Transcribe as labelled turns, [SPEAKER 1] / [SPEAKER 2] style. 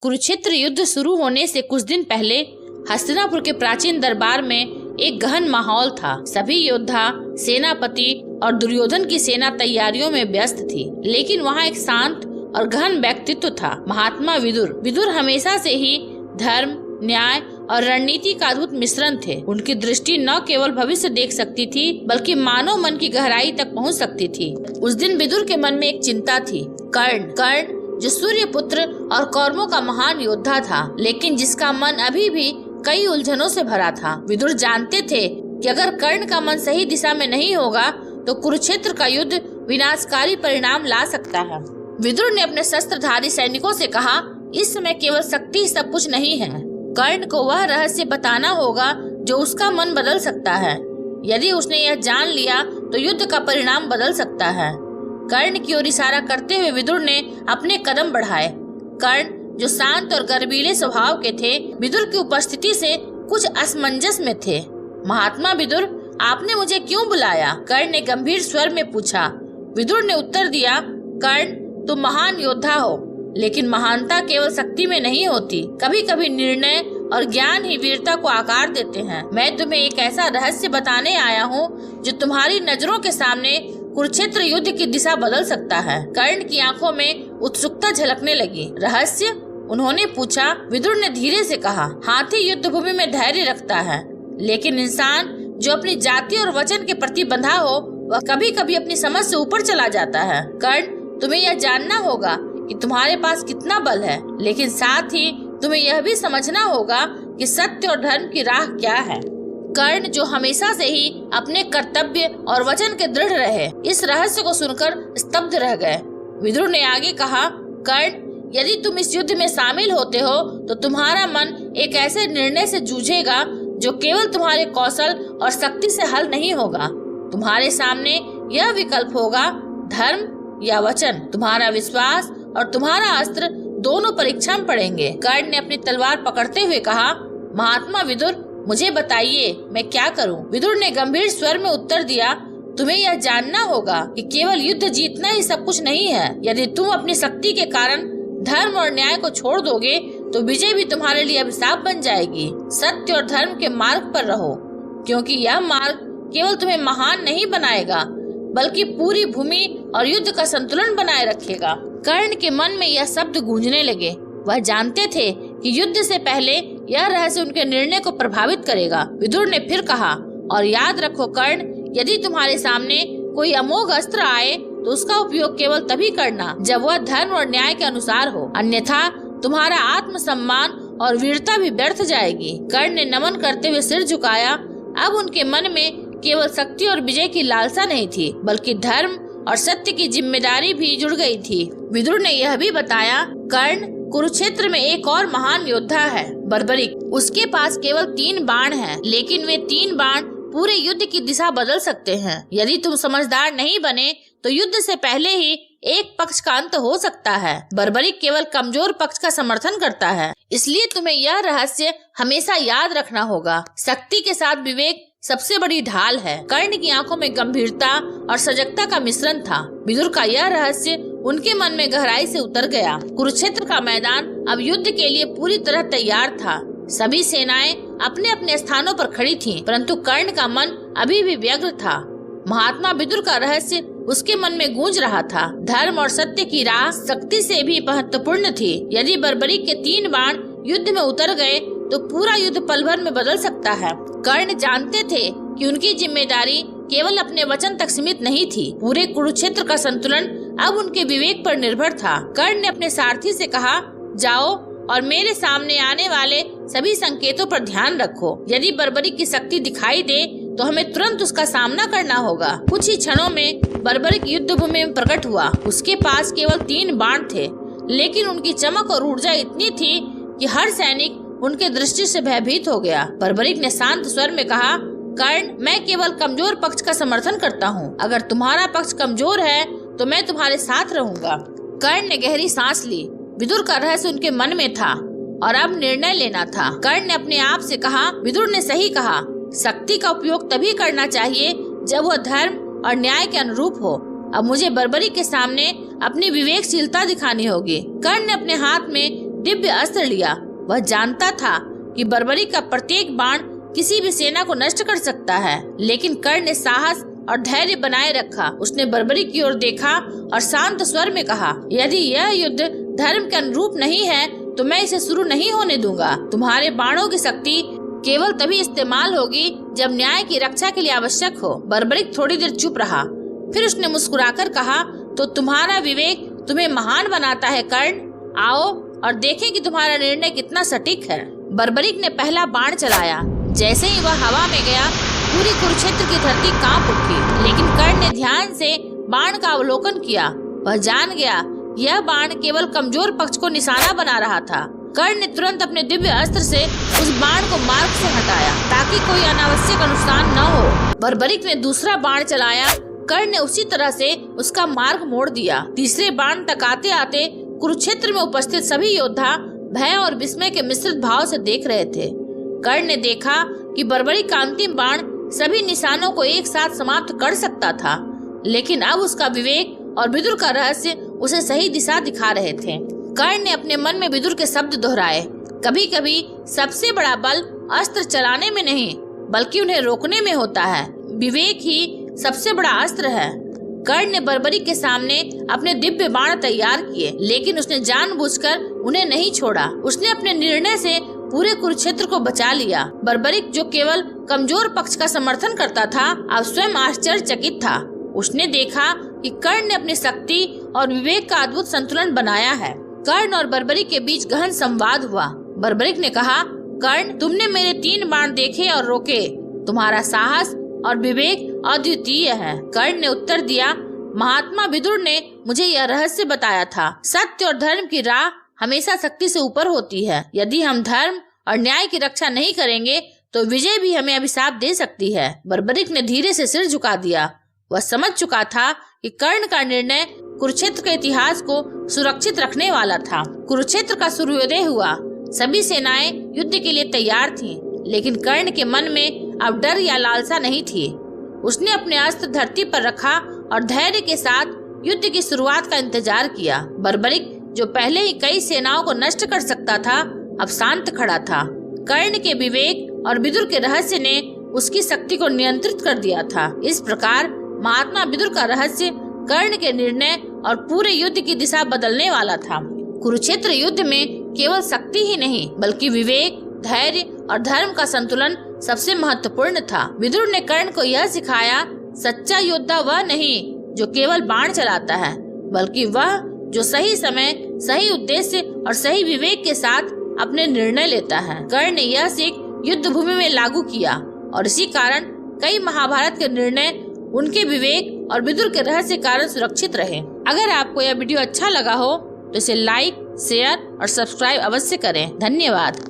[SPEAKER 1] कुरुक्षेत्र युद्ध शुरू होने से कुछ दिन पहले हस्तिनापुर के प्राचीन दरबार में एक गहन माहौल था। सभी योद्धा, सेनापति और दुर्योधन की सेना तैयारियों में व्यस्त थी, लेकिन वहाँ एक शांत और गहन व्यक्तित्व था, महात्मा विदुर। विदुर हमेशा से ही धर्म, न्याय और रणनीति का अद्भुत मिश्रण थे। उनकी दृष्टि न केवल भविष्य देख सकती थी, बल्कि मानव मन की गहराई तक पहुंच सकती थी। उस दिन विदुर के मन में एक चिंता थी, कर्ण जो सूर्य पुत्र और कौरवों का महान योद्धा था, लेकिन जिसका मन अभी भी कई उलझनों से भरा था। विदुर जानते थे कि अगर कर्ण का मन सही दिशा में नहीं होगा तो कुरुक्षेत्र का युद्ध विनाशकारी परिणाम ला सकता है। विदुर ने अपने शस्त्रधारी सैनिकों से कहा, इस समय केवल शक्ति ही सब कुछ नहीं है। कर्ण को वह रहस्य बताना होगा जो उसका मन बदल सकता है। यदि उसने यह जान लिया तो युद्ध का परिणाम बदल सकता है। कर्ण की ओर इशारा करते हुए विदुर ने अपने कदम बढ़ाए। कर्ण जो शांत और गर्वीले स्वभाव के थे, विदुर की उपस्थिति से कुछ असमंजस में थे। महात्मा विदुर, आपने मुझे क्यों बुलाया? कर्ण ने गंभीर स्वर में पूछा। विदुर ने उत्तर दिया, कर्ण तुम महान योद्धा हो, लेकिन महानता केवल शक्ति में नहीं होती। कभी कभी निर्णय और ज्ञान ही वीरता को आकार देते हैं। मैं तुम्हें एक ऐसा रहस्य बताने आया हूँ जो तुम्हारी नजरों के सामने कुरुक्षेत्र युद्ध की दिशा बदल सकता है। कर्ण की आंखों में उत्सुकता झलकने लगी। रहस्य? उन्होंने पूछा। विदुर ने धीरे से कहा, हाथी युद्ध भूमि में धैर्य रखता है, लेकिन इंसान जो अपनी जाति और वचन के प्रति बंधा हो वह कभी कभी अपनी समझ से ऊपर चला जाता है। कर्ण, तुम्हें यह जानना होगा कि तुम्हारे पास कितना बल है, लेकिन साथ ही तुम्हें यह भी समझना होगा कि सत्य और धर्म की राह क्या है। कर्ण जो हमेशा से ही अपने कर्तव्य और वचन के दृढ़ रहे, इस रहस्य को सुनकर स्तब्ध रह गए। विदुर ने आगे कहा, कर्ण, यदि तुम इस युद्ध में शामिल होते हो तो तुम्हारा मन एक ऐसे निर्णय से जूझेगा जो केवल तुम्हारे कौशल और शक्ति से हल नहीं होगा। तुम्हारे सामने यह विकल्प होगा, धर्म या वचन। तुम्हारा विश्वास और तुम्हारा अस्त्र दोनों परीक्षा में पड़ेंगे। कर्ण ने अपनी तलवार पकड़ते हुए कहा, महात्मा विदुर, मुझे बताइए मैं क्या करूं? विदुर ने गंभीर स्वर में उत्तर दिया, तुम्हें यह जानना होगा कि केवल युद्ध जीतना ही सब कुछ नहीं है। यदि तुम अपनी शक्ति के कारण धर्म और न्याय को छोड़ दोगे तो विजय भी तुम्हारे लिए अभिशाप बन जाएगी। सत्य और धर्म के मार्ग पर रहो, क्योंकि यह मार्ग केवल तुम्हें महान नहीं बनाएगा, बल्कि पूरी भूमि और युद्ध का संतुलन बनाए रखेगा। कर्ण के मन में यह शब्द गूंजने लगे। वह जानते थे कि युद्ध से पहले यह रहस्य उनके निर्णय को प्रभावित करेगा। विदुर ने फिर कहा, और याद रखो कर्ण, यदि तुम्हारे सामने कोई अमोघ अस्त्र आए तो उसका उपयोग केवल तभी करना जब वह धर्म और न्याय के अनुसार हो, अन्यथा तुम्हारा आत्मसम्मान और वीरता भी व्यर्थ जाएगी। कर्ण ने नमन करते हुए सिर झुकाया। अब उनके मन में केवल शक्ति और विजय की लालसा नहीं थी, बल्कि धर्म और सत्य की जिम्मेदारी भी जुड़ गई थी। विदुर ने यह भी बताया, कर्ण, कुरुक्षेत्र में एक और महान योद्धा है, बर्बरिक। उसके पास केवल 3 बाण हैं, लेकिन वे 3 बाण पूरे युद्ध की दिशा बदल सकते हैं। यदि तुम समझदार नहीं बने तो युद्ध से पहले ही एक पक्ष का अंत हो सकता है। बर्बरिक केवल कमजोर पक्ष का समर्थन करता है, इसलिए तुम्हें यह रहस्य हमेशा याद रखना होगा। शक्ति के साथ विवेक सबसे बड़ी ढाल है। कर्ण की आंखों में गंभीरता और सजगता का मिश्रण था। विदुर का यह रहस्य उनके मन में गहराई से उतर गया। कुरुक्षेत्र का मैदान अब युद्ध के लिए पूरी तरह तैयार था। सभी सेनाएं अपने अपने स्थानों पर खड़ी थीं, परंतु कर्ण का मन अभी भी व्यग्र था। महात्मा विदुर का रहस्य उसके मन में गूंज रहा था। धर्म और सत्य की राह शक्ति से भी महत्वपूर्ण थी। यदि बर्बरिक के 3 बाण युद्ध में उतर गए तो पूरा युद्ध पल भर में बदल सकता है। कर्ण जानते थे कि उनकी जिम्मेदारी केवल अपने वचन तक सीमित नहीं थी। पूरे कुरुक्षेत्र का संतुलन अब उनके विवेक पर निर्भर था। कर्ण ने अपने सारथी से कहा, जाओ और मेरे सामने आने वाले सभी संकेतों पर ध्यान रखो। यदि बर्बरिक की शक्ति दिखाई दे तो हमें तुरंत उसका सामना करना होगा। कुछ ही क्षणों में बर्बरिक युद्ध भूमि में प्रकट हुआ। उसके पास केवल 3 बाण थे, लेकिन उनकी चमक और ऊर्जा इतनी थी कि हर सैनिक उनके दृष्टि से भयभीत हो गया। बर्बरिक ने शांत स्वर में कहा, कर्ण, मैं केवल कमजोर पक्ष का समर्थन करता हूँ। अगर तुम्हारा पक्ष कमजोर है तो मैं तुम्हारे साथ रहूंगा। कर्ण ने गहरी सांस ली। विदुर का रहस्य उनके मन में था और अब निर्णय लेना था। कर्ण ने अपने आप से कहा, विदुर ने सही कहा, शक्ति का उपयोग तभी करना चाहिए जब वह धर्म और न्याय के अनुरूप हो। अब मुझे बर्बरिक के सामने अपनी विवेकशीलता दिखानी होगी। कर्ण ने अपने हाथ में दिव्य अस्त्र लिया। वह जानता था कि बर्बरीक का प्रत्येक बाण किसी भी सेना को नष्ट कर सकता है, लेकिन कर्ण ने साहस और धैर्य बनाए रखा। उसने बर्बरीक की ओर देखा और शांत स्वर में कहा, यदि यह युद्ध धर्म के अनुरूप नहीं है तो मैं इसे शुरू नहीं होने दूंगा। तुम्हारे बाणों की शक्ति केवल तभी इस्तेमाल होगी जब न्याय की रक्षा के लिए आवश्यक हो। बर्बरीक थोड़ी देर चुप रहा, फिर उसने मुस्कुराकर कहा, तो तुम्हारा विवेक तुम्हें महान बनाता है कर्ण। आओ और देखें कि तुम्हारा निर्णय कितना सटीक है। बर्बरीक ने पहला बाण चलाया। जैसे ही वह हवा में गया, पूरी कुरुक्षेत्र की धरती कांप उठी। लेकिन कर्ण ने ध्यान से बाण का अवलोकन किया। वह जान गया यह बाण केवल कमजोर पक्ष को निशाना बना रहा था। कर्ण ने तुरंत अपने दिव्य अस्त्र से उस बाण को मार्ग से हटाया ताकि कोई अनावश्यक नुकसान न हो। बर्बरीक ने दूसरा बाण चलाया। कर्ण ने उसी तरह से उसका मार्ग मोड़ दिया। तीसरे बाण तक आते आते कुरुक्षेत्र में उपस्थित सभी योद्धा भय और विस्मय के मिश्रित भाव से देख रहे थे। कर्ण ने देखा कि बर्बरीक का अंतिम बाण सभी निशानों को एक साथ समाप्त कर सकता था, लेकिन अब उसका विवेक और विदुर का रहस्य उसे सही दिशा दिखा रहे थे। कर्ण ने अपने मन में विदुर के शब्द दोहराए, कभी कभी सबसे बड़ा बल अस्त्र चलाने में नहीं बल्कि उन्हें रोकने में होता है। विवेक ही सबसे बड़ा अस्त्र है। कर्ण ने बर्बरीक के सामने अपने दिव्य बाण तैयार किए, लेकिन उसने जानबूझकर उन्हें नहीं छोड़ा। उसने अपने निर्णय से पूरे कुरुक्षेत्र को बचा लिया। बर्बरीक जो केवल कमजोर पक्ष का समर्थन करता था, अब स्वयं आश्चर्यचकित था। उसने देखा कि कर्ण ने अपनी शक्ति और विवेक का अद्भुत संतुलन बनाया है। कर्ण और बर्बरीक के बीच गहन संवाद हुआ। बर्बरीक ने कहा, कर्ण, तुमने मेरे 3 बाण देखे और रोके। तुम्हारा साहस और विवेक अद्वितीय है। कर्ण ने उत्तर दिया, महात्मा विदुर ने मुझे यह रहस्य बताया था। सत्य और धर्म की राह हमेशा शक्ति से ऊपर होती है। यदि हम धर्म और न्याय की रक्षा नहीं करेंगे तो विजय भी हमें अभिशाप दे सकती है। बर्बरीक ने धीरे से सिर झुका दिया। वह समझ चुका था कि कर्ण का निर्णय कुरुक्षेत्र के इतिहास को सुरक्षित रखने वाला था। कुरुक्षेत्र का सूर्योदय हुआ। सभी सेनाएं युद्ध के लिए तैयार थीं, लेकिन कर्ण के मन में अब डर या लालसा नहीं थी। उसने अपने अस्त्र धरती पर रखा और धैर्य के साथ युद्ध की शुरुआत का इंतजार किया। बर्बरीक जो पहले ही कई सेनाओं को नष्ट कर सकता था, अब शांत खड़ा था। कर्ण के विवेक और विदुर के रहस्य ने उसकी शक्ति को नियंत्रित कर दिया था। इस प्रकार महात्मा विदुर का रहस्य कर्ण के निर्णय और पूरे युद्ध की दिशा बदलने वाला था। कुरुक्षेत्र युद्ध में केवल शक्ति ही नहीं बल्कि विवेक, धैर्य और धर्म का संतुलन सबसे महत्वपूर्ण था। विदुर ने कर्ण को यह सिखाया, सच्चा योद्धा वह नहीं जो केवल बाण चलाता है, बल्कि वह जो सही समय, सही उद्देश्य और सही विवेक के साथ अपने निर्णय लेता है। कर्ण ने यह सीख युद्ध भूमि में लागू किया और इसी कारण कई महाभारत के निर्णय उनके विवेक और विदुर के रहस्य कारण सुरक्षित रहे। अगर आपको यह वीडियो अच्छा लगा हो तो इसे लाइक, शेयर और सब्सक्राइब अवश्य करें। धन्यवाद।